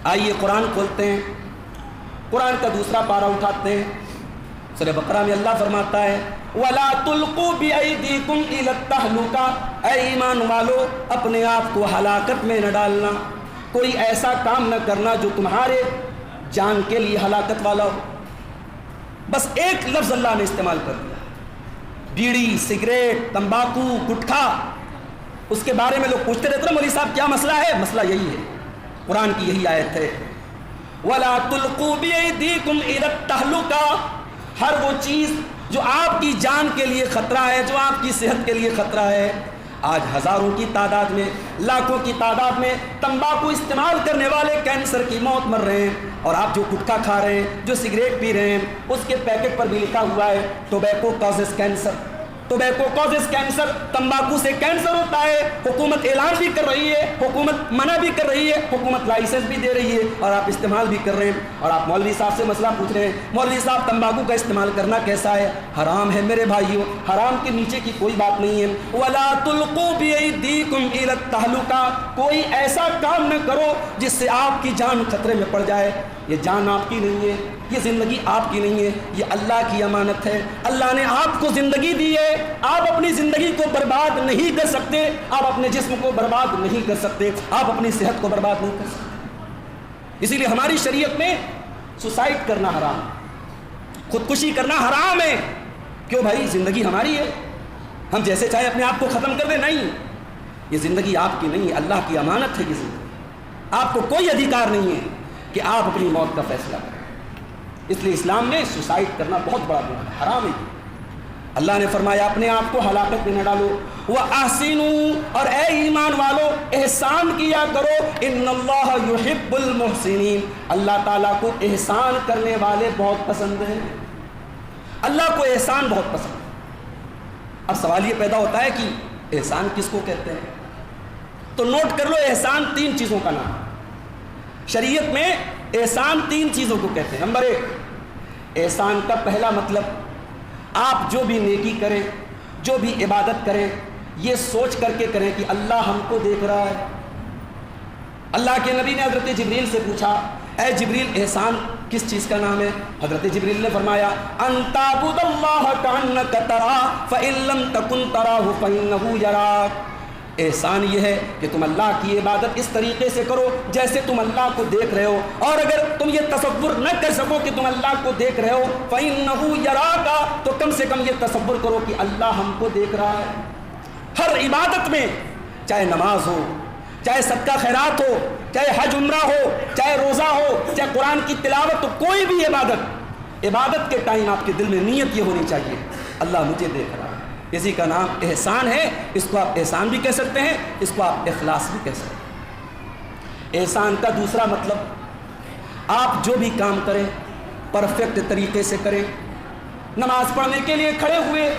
آئیے قرآن کھولتے ہیں، قرآن کا دوسرا پارہ اٹھاتے ہیں۔ سورہ بقرہ میں اللہ فرماتا ہے وَلَا تُلْقُوا بِأَيْدِيكُمْ إِلَى التَّهْلُكَةِ، اے ایمان والو اپنے آپ کو ہلاکت میں نہ ڈالنا، کوئی ایسا کام نہ کرنا جو تمہارے جان کے لیے ہلاکت والا ہو۔ بس ایک لفظ اللہ نے استعمال کر دیا، بیڑی، سگریٹ، تمباکو، گٹکھا، اس کے بارے میں لوگ پوچھتے رہتے ہیں مولوی صاحب کیا مسئلہ ہے؟ مسئلہ یہی ہے، قرآن کی یہی آیت ہے وَلَا تُلْقُوا بِأَيْدِيكُمْ إِلَى التَّهْلُكَةِ، ہر وہ چیز جو آپ کی جان کے لیے خطرہ ہے، جو آپ کی صحت کے لیے خطرہ ہے۔ آج ہزاروں کی تعداد میں، لاکھوں کی تعداد میں تمباکو استعمال کرنے والے کینسر کی موت مر رہے ہیں، اور آپ جو گٹکھا کھا رہے ہیں، جو سگریٹ پی رہے ہیں، اس کے پیکٹ پر بھی لکھا ہوا ہے tobacco causes cancer, tobacco causes cancer, تمباکو سے کینسر ہوتا ہے۔ حکومت اعلان بھی کر رہی ہے، حکومت منع بھی کر رہی ہے، حکومت لائسنس بھی دے رہی ہے، اور آپ استعمال بھی کر رہے ہیں، اور آپ مولوی صاحب سے مسئلہ پوچھ رہے ہیں مولوی صاحب تمباکو کا استعمال کرنا کیسا ہے؟ حرام ہے میرے بھائیوں، حرام کے نیچے کی کوئی بات نہیں ہے۔ وَلَا تُلْقُوا بِأَيْدِيكُمْ إِلَى التَّهْلُكَةِ، کوئی ایسا کام نہ کرو جس سے آپ کی جان خطرے میں پڑ جائے۔ یہ جان آپ کی نہیں ہے، یہ زندگی آپ کی نہیں ہے، یہ اللہ کی امانت ہے۔ اللہ نے آپ کو زندگی دی ہے، آپ اپنی زندگی کو برباد نہیں کر سکتے، آپ اپنے جسم کو برباد نہیں کر سکتے، آپ اپنی صحت کو برباد نہیں کر سکتے۔ اسی لیے ہماری شریعت میں سوسائڈ کرنا حرام ہے، خودکشی کرنا حرام ہے۔ کیوں بھائی؟ زندگی ہماری ہے، ہم جیسے چاہے اپنے آپ کو ختم کر دیں؟ نہیں، یہ زندگی آپ کی نہیں ہے، اللہ کی امانت ہے یہ زندگی۔ آپ کو کوئی ادھیکار نہیں ہے کہ آپ اپنی موت کا فیصلہ کریں۔ اس لیے اسلام میں سوسائڈ کرنا بہت بڑا گناہ ہے، حرام ہے۔ اللہ نے فرمایا اپنے آپ کو ہلاکت میں نہ ڈالو، وَأَحْسِنُوا، اور اے ایمان والو احسان کیا کرو، إِنَّ اللَّهَ يُحِبُّ الْمُحْسِنِينَ، اللہ تعالیٰ کو احسان کرنے والے بہت پسند ہیں، اللہ کو احسان بہت پسند ہے۔ اب سوال یہ پیدا ہوتا ہے کہ احسان کس کو کہتے ہیں؟ تو نوٹ کر لو، احسان تین چیزوں کا نام ہے۔ شریعت میں احسان تین چیزوں کو کہتے ہیں۔ نمبر ایک، احسان کا پہلا مطلب آپ جو بھی نیکی کریں، جو بھی عبادت کریں، یہ سوچ کر کے کریں کہ اللہ ہم کو دیکھ رہا ہے۔ اللہ کے نبی نے حضرت جبریل سے پوچھا اے جبریل احسان کس چیز کا نام ہے؟ حضرت جبریل نے فرمایا ان تعبد اللہ کأنک تراہ فإن لم تکن تراہ فإنہ یراک، احسان یہ ہے کہ تم اللہ کی عبادت اس طریقے سے کرو جیسے تم اللہ کو دیکھ رہے ہو، اور اگر تم یہ تصور نہ کر سکو کہ تم اللہ کو دیکھ رہے ہو فإنہ یراک، تو کم سے کم یہ تصور کرو کہ اللہ ہم کو دیکھ رہا ہے۔ ہر عبادت میں، چاہے نماز ہو، چاہے صدقہ خیرات ہو، چاہے حج عمرہ ہو، چاہے روزہ ہو، چاہے قرآن کی تلاوت ہو، کوئی بھی عبادت کے ٹائم آپ کے دل میں نیت یہ ہونی چاہیے اللہ مجھے دیکھ رہا ہے۔ اسی کا نام احسان ہے، اس کو آپ احسان بھی کہہ سکتے ہیں، اس کو آپ اخلاص بھی کہہ سکتے ہیں۔ احسان کا دوسرا مطلب آپ جو بھی کام کریں پرفیکٹ طریقے سے کریں۔ نماز پڑھنے کے لیے کھڑے ہوئے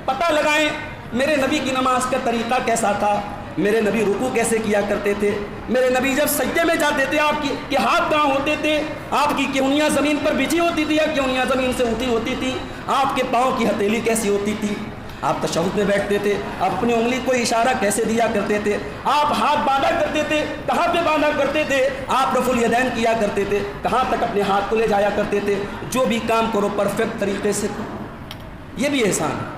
پتہ لگائیں میرے نبی کی نماز کا طریقہ کیسا تھا، میرے نبی رکوع کیسے کیا کرتے تھے، میرے نبی جب سجدے میں جاتے تھے آپ کے ہاتھ کہاں ہوتے تھے، آپ کی کہونیاں زمین پر بچھی ہوتی تھی یا کہونیاں زمین سے اٹھی ہوتی تھی، آپ کے پاؤں کی ہتھیلی کیسی ہوتی تھی، آپ تشہد میں بیٹھتے تھے آپ اپنی انگلی کو اشارہ کیسے دیا کرتے تھے، آپ ہاتھ باندھا کرتے تھے کہاں پہ باندھا کرتے تھے، آپ رفع الیدین کیا کرتے تھے کہاں تک اپنے ہاتھ کو لے جایا کرتے تھے۔ جو بھی کام کرو پرفیکٹ طریقے سے کرو، یہ بھی احسان ہے۔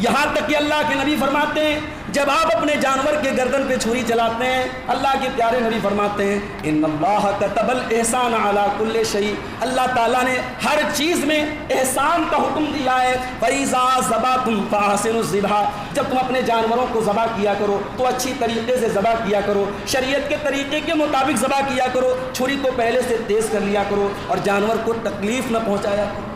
یہاں تک کہ اللہ کے نبی فرماتے ہیں جب آپ اپنے جانور کے گردن پہ چھری چلاتے ہیں، اللہ کے پیارے نبی فرماتے ہیں ان اللہ کتب الاحسان علی کل شیء، اللہ تعالیٰ نے ہر چیز میں احسان کا حکم دیا ہے۔ فَإِذَا ذَبَحْتُمْ فَأَحْسِنُوا الذِّبْحَ، جب تم اپنے جانوروں کو ذبح کیا کرو تو اچھی طریقے سے ذبح کیا کرو، شریعت کے طریقے کے مطابق ذبح کیا کرو، چھری کو پہلے سے تیز کر لیا کرو اور جانور کو تکلیف نہ پہنچایا کرو۔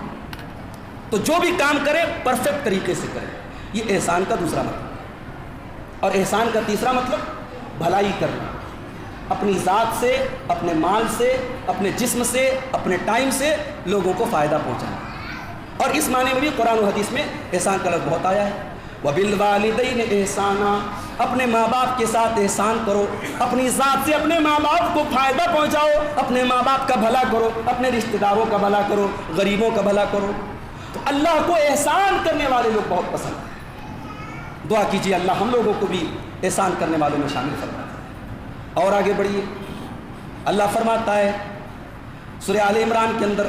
تو جو بھی کام کریں پرفیکٹ طریقے سے کریں، یہ احسان کا دوسرا مطلب۔ اور احسان کا تیسرا مطلب بھلائی کرنا، اپنی ذات سے، اپنے مال سے، اپنے جسم سے، اپنے ٹائم سے لوگوں کو فائدہ پہنچانا۔ اور اس معنی میں بھی قرآن و حدیث میں احسان کا لفظ بہت آیا ہے۔ وَبِالْوَالِدَيْنِ احسانا، اپنے ماں باپ کے ساتھ احسان کرو، اپنی ذات سے اپنے ماں باپ کو فائدہ پہنچاؤ، اپنے ماں باپ کا بھلا کرو، اپنے رشتہ داروں کا بھلا کرو، غریبوں کا بھلا کرو۔ تو اللہ کو احسان کرنے والے لوگ بہت پسند ہیں۔ دعا کیجیے اللہ ہم لوگوں کو بھی احسان کرنے والوں میں شامل فرمائے۔ اور آگے بڑھیے، اللہ فرماتا ہے سورہ آل عمران کے اندر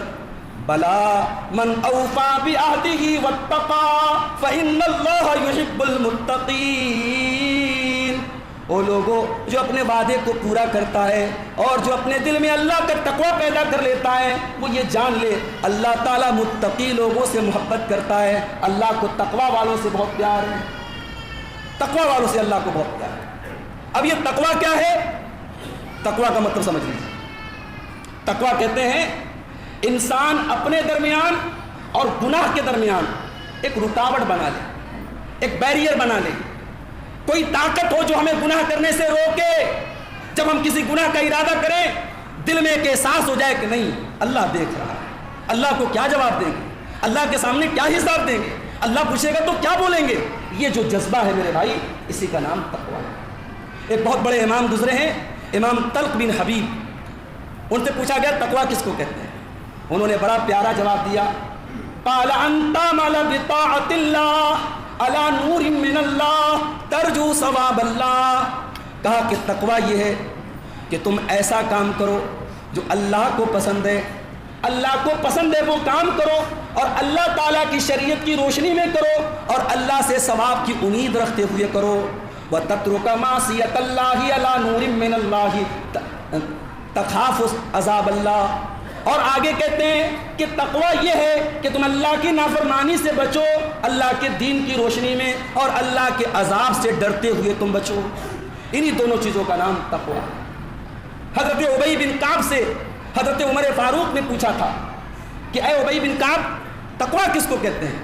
بلا من اوفا بعہدہ واتقى فإن اللہ يحب المتقین، وہ لوگوں جو اپنے وعدے کو پورا کرتا ہے اور جو اپنے دل میں اللہ کا تقوی پیدا کر لیتا ہے، وہ یہ جان لے اللہ تعالیٰ متقی لوگوں سے محبت کرتا ہے، اللہ کو تقوی والوں سے بہت پیار ہے، تقوی والوں سے اللہ کو بہت پیار ہے۔ اب یہ تقوی کیا ہے؟ تقوی کا مطلب سمجھ لیجیے۔ تقوی کہتے ہیں انسان اپنے درمیان اور گناہ کے درمیان ایک رکاوٹ بنا لے، ایک بیریئر بنا لے، کوئی طاقت ہو جو ہمیں گناہ کرنے سے روکے۔ جب ہم کسی گناہ کا ارادہ کریں دل میں ایک احساس ہو جائے کہ نہیں اللہ دیکھ رہا ہے، اللہ کو کیا جواب دیں گے، اللہ کے سامنے کیا حساب دیں گے، اللہ پوچھے گا تو کیا بولیں گے، یہ جو جذبہ ہے میرے بھائی اسی کا نام تقوی ہے۔ ایک بہت بڑے امام گزرے ہیں، امام طلق بن حبیب، ان سے پوچھا گیا تقوی کس کو کہتے ہیں؟ انہوں نے بڑا پیارا جواب دیا، قال ان تعمل بطاعت اللہ علی نور من اللہ ترجو ثواب اللہ، کہا کہ تقوی یہ ہے کہ تم ایسا کام کرو جو اللہ کو پسند ہے، اللہ کو پسند ہے وہ کام کرو اور اللہ تعالیٰ کی شریعت کی روشنی میں کرو اور اللہ سے ثواب کی امید رکھتے ہوئے کرو، وَتَتْرُكَ مَعْصِيَةَ اللَّهِ عَلَى نُورٍ مِّنَ اللَّهِ تَخَافُ عَذَابَ اللَّهِ۔ اور آگے کہتے ہیں کہ تقوی یہ ہے کہ تم اللہ کی نافرمانی سے بچو اللہ کے دین کی روشنی میں اور اللہ کے عذاب سے ڈرتے ہوئے تم بچو، انہی دونوں چیزوں کا نام تقوی ہے۔ حضرت ابی بن کعب سے حضرت عمر فاروق نے پوچھا تھا کہ اے ابی بن کعب تقوی کس کو کہتے ہیں؟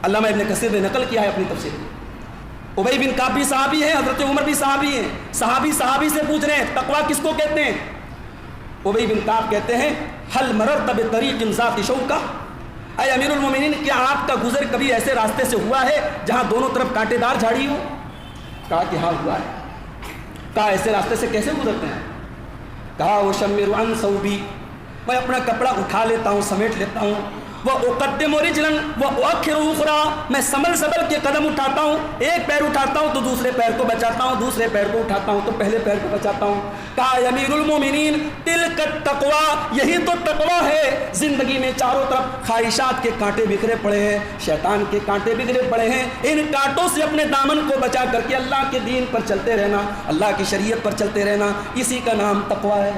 علامہ ابن کثیر نے نقل کیا ہے اپنی تفسیر میں۔ ابی بن کعب بھی صحابی ہیں، حضرت عمر بھی صحابی ہیں، صحابی سے پوچھ رہے ہیں تقوی کس کو کہتے ہیں؟ ابی بن کعب کہتے ہیں حل مررت بطریق ذات شوکہ، اے امیر المومنین کیا آپ کا گزر کبھی ایسے راستے سے ہوا ہے جہاں دونوں طرف کانٹے دار جھاڑی ہو؟ کہا کہ ہاں ہوا ہے۔ کہا ایسے راستے سے کیسے گزرتے ہیں؟ کہا وشمر عن ثوبی، میں اپنا کپڑا اٹھا لیتا ہوں، سمیٹ لیتا ہوں، وَأُقَدِّمُ رِجْلًا وَأُؤَخِّرُ أُخْرَىٰ، میں سنبھل کے قدم اٹھاتا ہوں، ایک پیر اٹھاتا ہوں تو دوسرے پیر کو بچاتا ہوں، دوسرے پیر کو اٹھاتا ہوں تو پہلے پیر کو بچاتا ہوں۔ کہا امیر المومنین تلک التقویٰ، یہی تو تقویٰ ہے۔ زندگی میں چاروں طرف خواہشات کے کانٹے بکھرے پڑے ہیں، شیطان کے کانٹے بکھرے پڑے ہیں، ان کانٹوں سے اپنے دامن کو بچا کر کے اللہ کے دین پر چلتے رہنا، اللہ کی شریعت پر چلتے رہنا، اسی کا نام تقویٰ ہے۔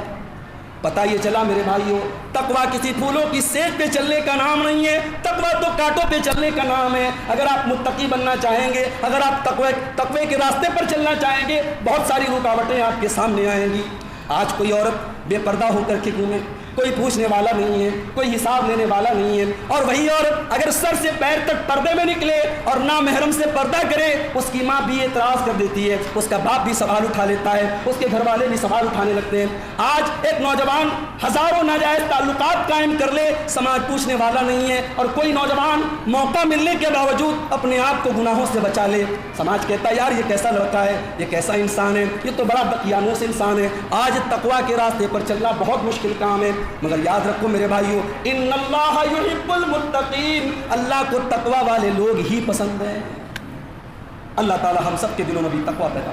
پتہ یہ چلا میرے بھائیوں تقویٰ کسی پھولوں کی سیج پہ چلنے کا نام نہیں ہے، تقویٰ تو کانٹوں پہ چلنے کا نام ہے۔ اگر آپ متقی بننا چاہیں گے، اگر آپ تقوی کے راستے پر چلنا چاہیں گے، بہت ساری رکاوٹیں آپ کے سامنے آئیں گی۔ آج کوئی عورت بے پردہ ہو کر کے گھومے، کوئی پوچھنے والا نہیں ہے، کوئی حساب لینے والا نہیں ہے، اور وہی عورت اگر سر سے پیر تک پردے میں نکلے اور نامحرم سے پردہ کرے، اس کی ماں بھی اعتراض کر دیتی ہے، اس کا باپ بھی سوال اٹھا لیتا ہے، اس کے گھر والے بھی سوال اٹھانے لگتے ہیں۔ آج ایک نوجوان ہزاروں ناجائز تعلقات قائم کر لے، سماج پوچھنے والا نہیں ہے، اور کوئی نوجوان موقع ملنے کے باوجود اپنے آپ کو گناہوں سے بچا لے، سماج کہتا ہے یار یہ کیسا لڑکا ہے، یہ کیسا انسان ہے، یہ تو بڑا بدقیانوس انسان ہے۔ آج تقویٰ کے راستے پر چلنا بہت مشکل کام ہے، مگر یاد رکھو میرے بھائیو ان اللہ یحب المتقین، اللہ کو تقوی والے لوگ ہی پسند ہیں۔ اللہ تعالی ہم سب کے دلوں میں بھی تقوی پیدا